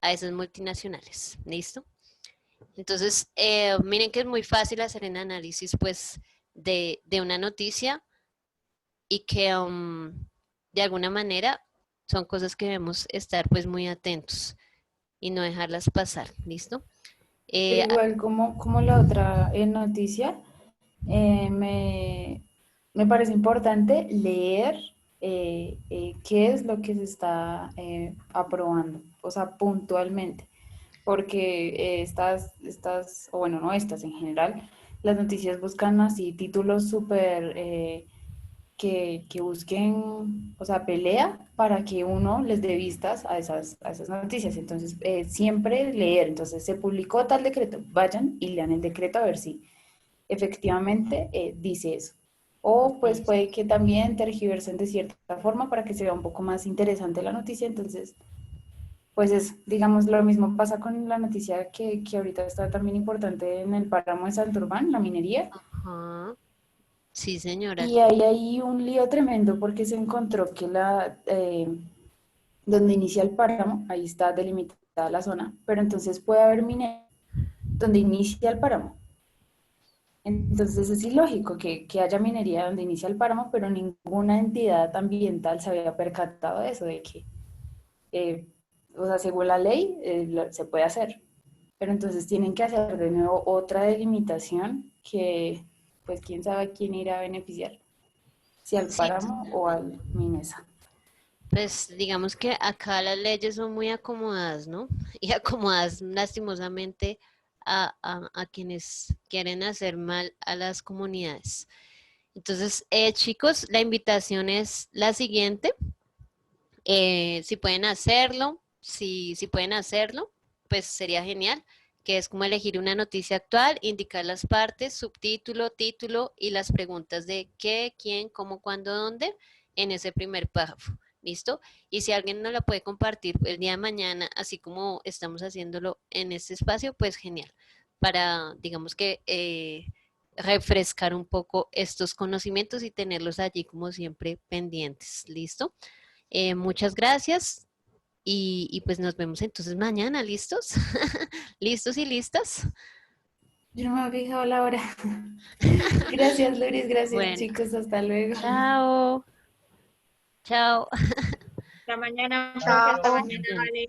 a esas multinacionales, listo. Entonces, miren que es muy fácil hacer un análisis, pues, de una noticia y que de alguna manera son cosas que debemos estar, pues, muy atentos y no dejarlas pasar, ¿listo? Pero Eh, igual como la otra noticia, eh, me, me parece importante leer qué es lo que se está aprobando, o sea, puntualmente, porque o bueno, no estas en general, las noticias buscan así títulos súper que busquen, o sea, pelea para que uno les dé vistas a esas noticias. Entonces, siempre leer. Entonces, se publicó tal decreto, vayan y lean el decreto a ver si efectivamente dice eso. O pues puede que también tergiversen de cierta forma para que se vea un poco más interesante la noticia. Entonces, pues es, digamos, lo mismo pasa con la noticia que ahorita está también importante en el páramo de Santurbán, la minería. ajá, sí, señora. Y ahí hay un lío tremendo porque se encontró que donde inicia el páramo, ahí está delimitada la zona, pero entonces puede haber minería donde inicia el páramo. Entonces es ilógico que haya minería donde inicia el páramo, pero ninguna entidad ambiental se había percatado de eso, de que, eh, o sea, según la ley, se puede hacer. Pero entonces tienen que hacer de nuevo otra delimitación que, pues, quién sabe a quién irá a beneficiar, si al Sí, páramo o al Minesa. pues digamos que acá las leyes son muy acomodadas, ¿no? Y acomodadas lastimosamente a quienes quieren hacer mal a las comunidades. Entonces, chicos, la invitación es la siguiente. Si pueden hacerlo, si pueden hacerlo, pues sería genial, que es como elegir una noticia actual, indicar las partes, subtítulo, título y las preguntas de qué, quién, cómo, cuándo, dónde en ese primer párrafo. ¿Listo? Y si alguien nos la puede compartir el día de mañana, así como estamos haciéndolo en este espacio, pues genial, para, digamos que, refrescar un poco estos conocimientos y tenerlos allí como siempre pendientes. ¿Listo? Muchas gracias y pues nos vemos entonces mañana. ¿Listos? ¿Listos y listas? Yo no me había fijado la hora. Gracias, Loris, gracias, Bueno, chicos, hasta luego. chao. Chao. Hasta mañana, profe, Chao. hasta mañana, vale.